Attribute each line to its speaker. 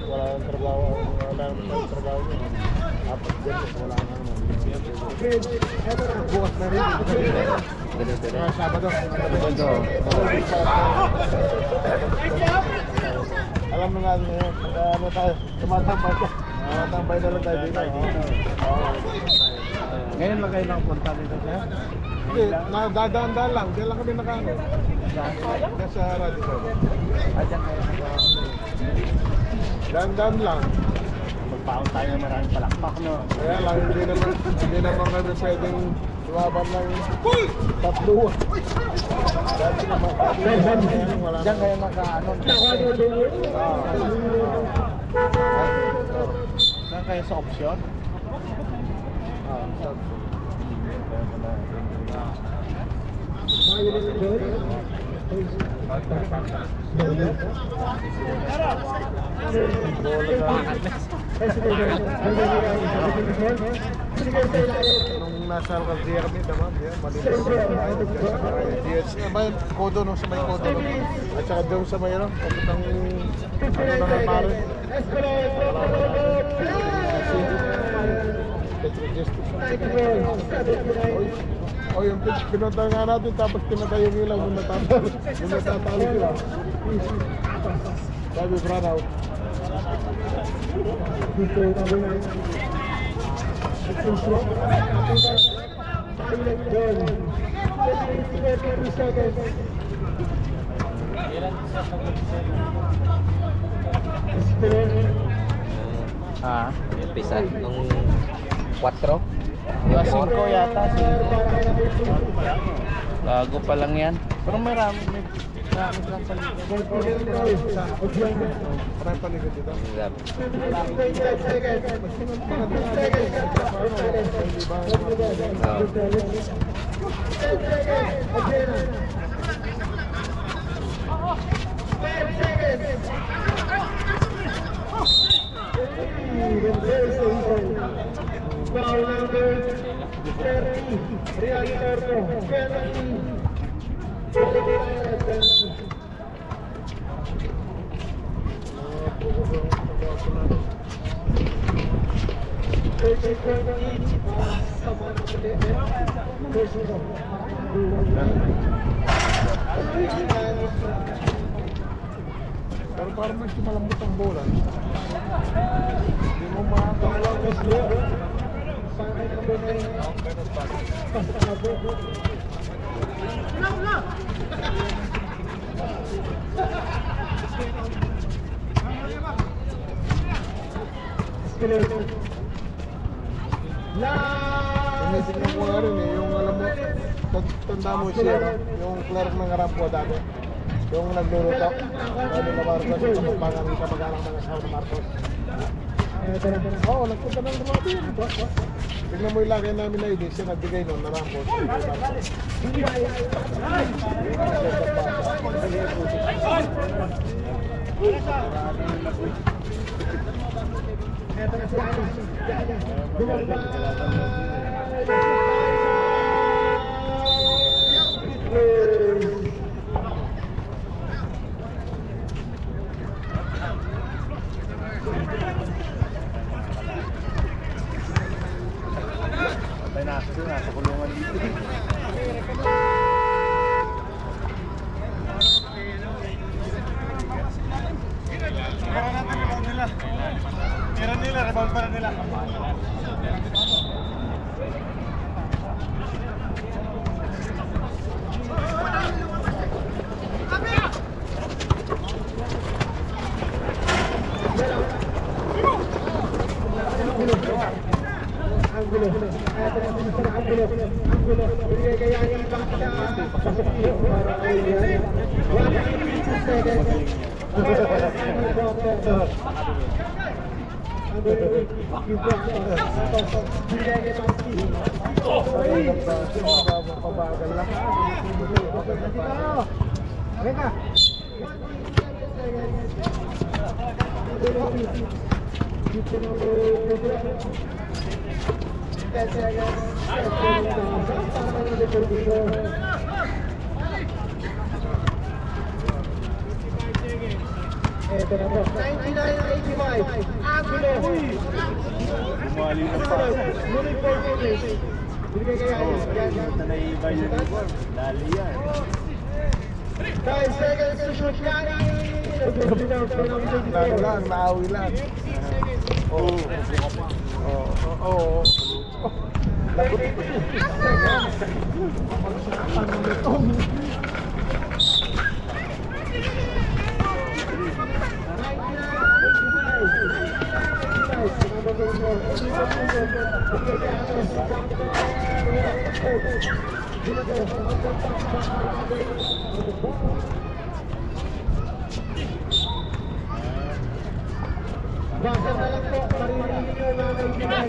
Speaker 1: Wala nang trabaho. Wala nang trabaho. Apat dyan, wala nang bukas na rin. Sabado. Alam mo nga, ano tayo, tumatambay ka. Tumatambay na lang tayo dito. Ngayon lang kayo nakapunta dito siya? Hindi, dadaan-daan lang. Diyan lang kami nakaano. Diyan sa radyo. Diyan kayo nakaano. Daan-daan lang. Magpaon tayo ng maraming palakpak, no? Kaya lang, hindi naman kami pwedeng lumaban ng tatlo. Diyan kayo nakaano. Diyan kayo sa opsyon? Sa opsyon. Nung nasa Alcaldía kami, naman, malinis. Kodo nung sa may kodo. At saka doon sa may pagkatang ano na pare. O yung pinunta nga natin tapos pinatay yung ilaw yung natatalo sila. Sabi branaw.
Speaker 2: Umpisa nung 4.
Speaker 1: Yung 5 yata.
Speaker 2: Bago pa lang yan.
Speaker 1: Pero marami lang paligid. Marami paligid dito.
Speaker 3: Foul number 30, Real Torno, penalty.
Speaker 1: Pero parang mas malambot ang bola. Hindi mo makakalawas yun. Tinitignan ko nga rin yung alam mo, tanda mo siya, yung clerk ng Aramco dati. Yung nagluluto, sabi na Marcos, yung kapagpangan ng kamag-anak ng asawa ng Marcos. Oo, nagpunta ng Ramadi. Tignan mo yung laki namin na ID, siya nagbigay nun na Ramos. Patay na ako nga sa kulungan dito. Meron nila, rebound para nila.
Speaker 3: Ito na po. 99.85. Agulo.
Speaker 4: Bumali na pa.
Speaker 3: Ngunit 40 place. Bigay kaya yan.
Speaker 4: Naiba yun. Dali yan.
Speaker 3: 5 seconds to shoot. Kani.
Speaker 1: Lalo lang, naawi lang. Oo. Oo. Lagot.
Speaker 3: Basta na lang po, maririnig nyo mga kaibigan.